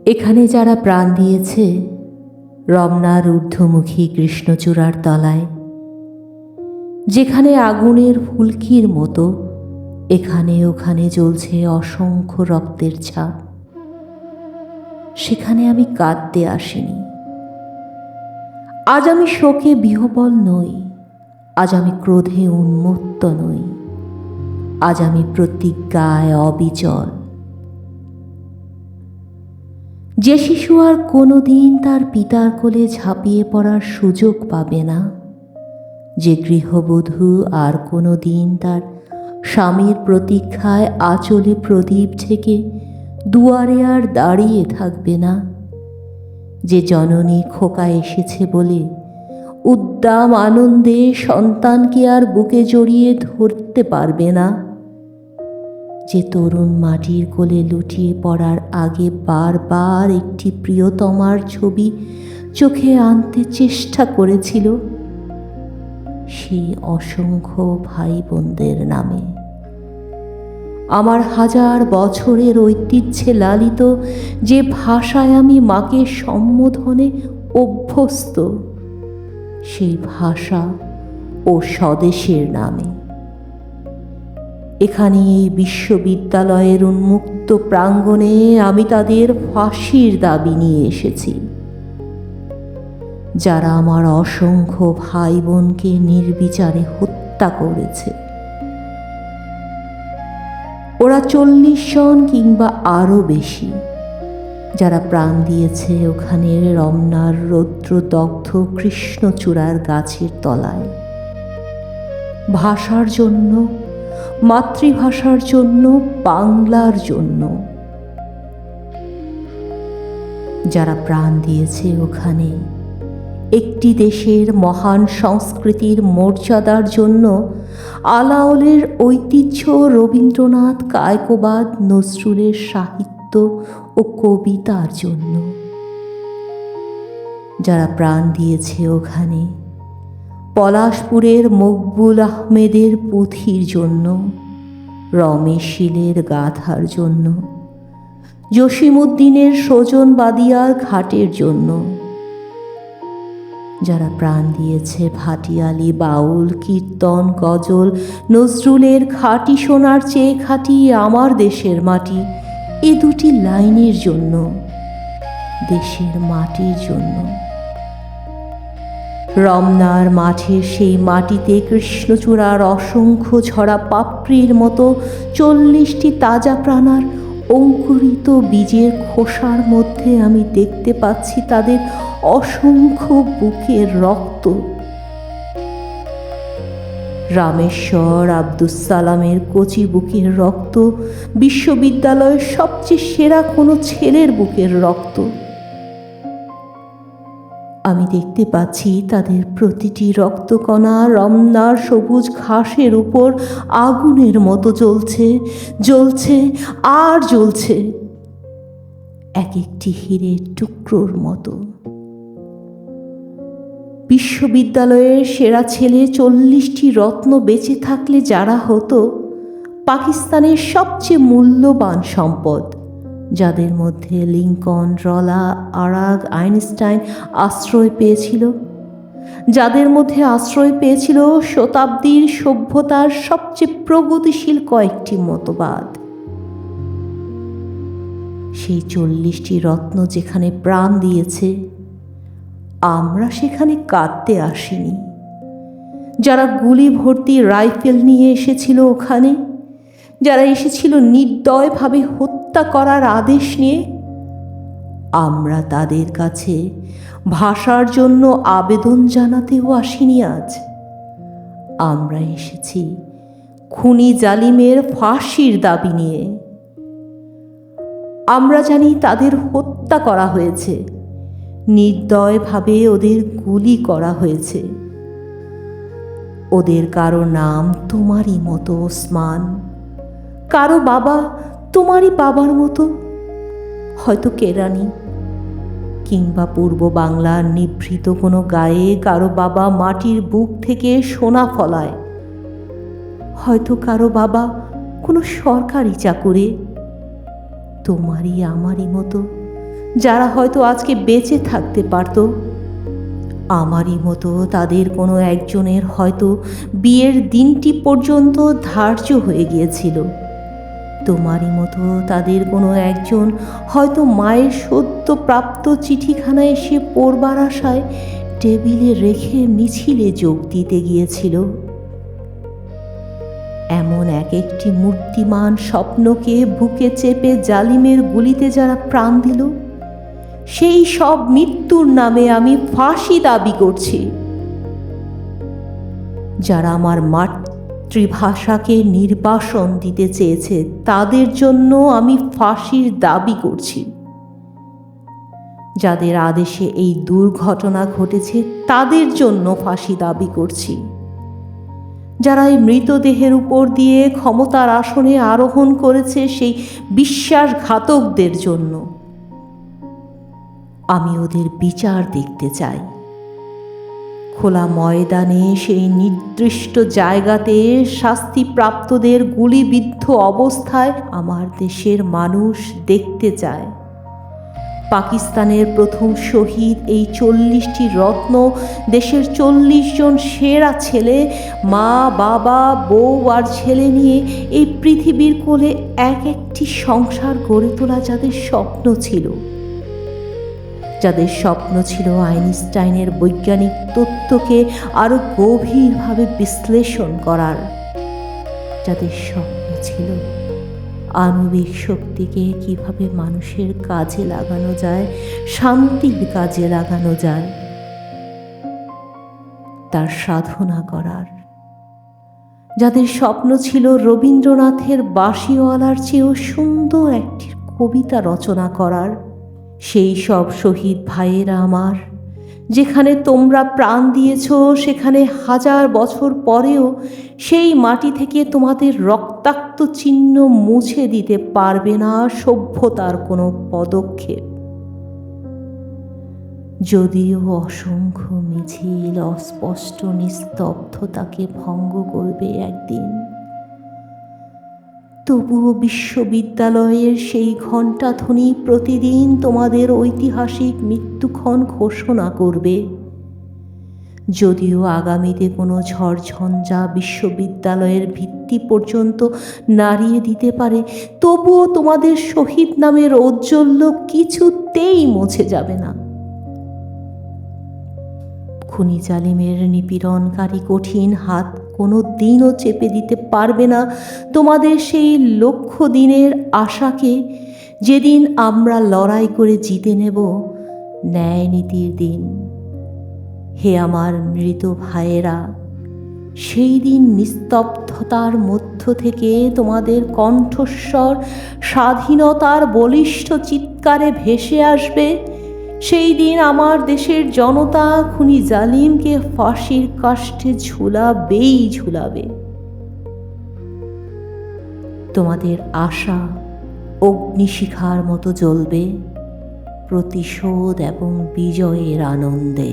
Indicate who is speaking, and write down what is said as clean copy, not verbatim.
Speaker 1: এখানে যারা প্রাণ দিয়েছে রমনার ঊর্ধ্বমুখী কৃষ্ণচূড়ার তলায়, যেখানে আগুনের ফুলকির মতো এখানে ওখানে জ্বলছে অসংখ্য রক্তের ছাপ, সেখানে আমি কাঁদতে আসিনি। আজ আমি শোকে বিহ্বল নই, আজ আমি ক্রোধে উন্মত্ত নই, আজ আমি প্রতিজ্ঞায় অবিচল। যে শিশু আর কোনোদিন তার পিতার কোলে ঝাঁপিয়ে পড়ার সুযোগ পাবে না, যে গৃহবধূ আর কোনোদিন তার স্বামীর প্রতীক্ষায় আঁচলে প্রদীপ থেকে দুয়ারে আর দাঁড়িয়ে থাকবে না, যে জননী খোকা এসেছে বলে উদ্দাম আনন্দে সন্তানকে আর বুকে জড়িয়ে ধরতে পারবে না, যে তরুণ মাটির কোলে লুটিয়ে পড়ার আগে বারবার একটি প্রিয়তমার ছবি চোখে আনতে চেষ্টা করেছিল, সেই অসংখ্য ভাই বোনদের নামে। আমার হাজার বছরের ঐতিহ্যে লালিত যে ভাষায় আমি মাকে সম্বোধনে অভ্যস্ত, সেই ভাষা ও স্বদেশের নামে। এখানে এই বিশ্ববিদ্যালয়ের উন্মুক্ত প্রাঙ্গণে আমি তাদের ফাঁসির দাবি নিয়ে এসেছি, যারা আমার অসংখ্য ভাই বোনকে নির্বিচারে হত্যা করেছে। ওরা 40 জন কিংবা আরও বেশি, যারা প্রাণ দিয়েছে ওখানে রমনার রৌদ্রদগ্ধ কৃষ্ণচূড়ার গাছের তলায়, ভাষার জন্য, মাতৃভাষার জন্য, বাংলার জন্য। যারা প্রাণ দিয়েছে ওখানে একটি দেশের মহান সংস্কৃতির মর্যাদার জন্য, আলাওলের ঐতিহ্য, রবীন্দ্রনাথ, কায়কোবাদ, নজরুলের সাহিত্য ও কবিতার জন্য। যারা প্রাণ দিয়েছে ওখানে পলাশপুরের মকবুল আহমেদের পুঁথির জন্য, রমেশ শীলের গাথার জন্য, জসিমউদ্দিনের সজন বাদিয়ার ঘাটের জন্য। যারা প্রাণ দিয়েছে ভাটিয়ালি, বাউল, কীর্তন, গজল, নজরুলের খাঁটি সোনার চেয়ে খাঁটি আমার দেশের মাটি, এ দুটি লাইনের জন্য, দেশের মাটির জন্য। রমনার মাঠের সেই মাটিতে কৃষ্ণচূড়ার অসংখ্য ঝরা পাপড়ির মতো 40টি তাজা প্রাণার অঙ্কুরিত বীজের খোসার মধ্যে আমি দেখতে পাচ্ছি তাদের অসংখ্য বুকের রক্ত। রামেশ্বর আব্দুস সালামের কচি বুকের রক্ত, বিশ্ববিদ্যালয়ের সবচেয়ে সেরা কোনো ছেলের বুকের রক্ত। আমি দেখতে পাচ্ছি তাদের প্রতিটি রক্তকণা রমনার সবুজ ঘাসের উপর আগুনের মতো জ্বলছে, জ্বলছে আর জ্বলছে, এক একটি হীরের টুকরোর মতো। বিশ্ববিদ্যালয়ের সেরা ছেলে 40টি রত্ন বেঁচে থাকলে যারা হতো পাকিস্তানের সবচেয়ে মূল্যবান সম্পদ, যাদের মধ্যে লিঙ্কন, রলা, আরাগ, আইনস্টাইন আশ্রয় পেয়েছিল, যাদের মধ্যে আশ্রয় পেয়েছিল শতাব্দীর সভ্যতার সবচেয়ে প্রগতিশীল কয়েকটি মতবাদ। সেই 40টি রত্ন যেখানে প্রাণ দিয়েছে, আমরা সেখানে কাঁদতে আসিনি। যারা গুলি ভর্তি রাইফেল নিয়ে এসেছিল ওখানে, যারা এসেছিল নির্দয়ভাবে হত্যা করার আদেশ নিয়ে, আমরা তাদের কাছে ভাষার জন্য আবেদন জানাতেও আসিনি আজ। আমরা এসেছি খুনি জালিমের ফাঁসির দাবি নিয়ে। আমরা জানি তাদের হত্যা করা হয়েছে, নির্দয়ভাবে ওদের গুলি করা হয়েছে। ওদের কারো নাম তোমারই মতো ওসমান, কারো বাবা তোমারই বাবার মতো, হয়তো কেরানি, কিংবা পূর্ব বাংলার নিভৃত কোনো গায়ে কারো বাবা মাটির বুক থেকে সোনা ফলায়, হয়তো কারো বাবা কোনো সরকারি চাকুরে। তোমারই আমারই মতো যারা হয়তো আজকে বেঁচে থাকতে পারত। আমারই মতো তাদের কোনো একজনের হয়তো বিয়ের দিনটি পর্যন্ত ধার্য হয়ে গিয়েছিল। তোমারই মতো তাদের কোনো একজন হয়তো মায়ের সদ্য প্রাপ্ত চিঠিখানা এসে পড়বার আশায় টেবিলে রেখে মিছিলে যোগ দিতে গিয়েছিল। এমন এক একটি মূর্তিমান স্বপ্নকে বুকে চেপে জালিমের গুলিতে যারা প্রাণ দিল, সেই সব মৃত্যুর নামে আমি ফাঁসি দাবি করছি। যারা আমার মাতৃভাষাকে নির্বাসন দিতে চেয়েছে তাদের জন্য আমি ফাঁসির দাবি করছি। যাদের আদেশে এই দুর্ঘটনা ঘটেছে তাদের জন্য ফাঁসি দাবি করছি। যারা এই মৃতদেহের উপর দিয়ে ক্ষমতার আসনে আরোহণ করেছে সেই বিশ্বাসঘাতকদের জন্য আমি ওদের বিচার দেখতে চাই। খোলা ময়দানে সেই নির্দিষ্ট জায়গাতে শাস্তিপ্রাপ্তদের গুলিবিদ্ধ অবস্থায় আমার দেশের মানুষ দেখতে চায়। পাকিস্তানের প্রথম শহীদ এই 40টি রত্ন দেশের 40 জন সেরা ছেলে, মা বাবা বউ আর ছেলে নিয়ে এই পৃথিবীর কোলে এক একটি সংসার গড়ে তোলা যাদের স্বপ্ন ছিল, যাদের স্বপ্ন ছিল আইনস্টাইনের বৈজ্ঞানিক তত্ত্বকে আরো গভীরভাবে বিশ্লেষণ করার, যাদের স্বপ্ন ছিল আণবিক শক্তিকে কিভাবে মানুষের কাজে লাগানো যায়, শান্তির কাজে লাগানো যায়, তার সাধনা করার, যাদের স্বপ্ন ছিল রবীন্দ্রনাথের বাঁশিওয়ালার চেয়েও সুন্দর একটি কবিতা রচনা করার, সেই সব শহীদ ভাইয়েরা আমার, যেখানে তোমরা প্রাণ দিয়েছ সেখানে 1000 বছর পরেও সেই মাটি থেকে তোমাদের রক্তাক্ত চিহ্ন মুছে দিতে পারবে না সভ্যতার কোনো পদক্ষেপ। যদিও অসংখ্য মিছিল অস্পষ্ট নিস্তব্ধতাকে ভঙ্গ করবে একদিন, তবুও বিশ্ববিদ্যালয়ের সেই ঘণ্টাধ্বনি প্রতিদিন তোমাদের ঐতিহাসিক মৃত্যুক্ষণ ঘোষণা করবে। যদিও আগামীতে কোনো ঝড়ঝঞ্ঝা বিশ্ববিদ্যালয়ের ভিত্তি পর্যন্ত নাড়িয়ে দিতে পারে, তবুও তোমাদের শহীদ নামের ঔজ্জ্বল্য কিছুতেই মুছে যাবে না। খুনি জালিমের নিপীড়নকারী কঠিন হাত কোনো দিনও চেপে দিতে পারবে না তোমাদের সেই লক্ষ্য দিনের আশাকে, যেদিন আমরা লড়াই করে জিতে নেব ন্যায় নীতির দিন। হে আমার মৃত ভাইয়েরা, সেই দিন নিস্তব্ধতার মধ্য থেকে তোমাদের কণ্ঠস্বর স্বাধীনতার বলিষ্ঠ চিৎকারে ভেসে আসবে। সেই দিন আমার দেশের জনতা খুনি জালিমকে ফাঁসির কাষ্ঠে ঝুলাবেই ঝুলাবে। তোমাদের আশা অগ্নিশিখার মতো জ্বলবে প্রতিশোধ এবং বিজয়ের আনন্দে।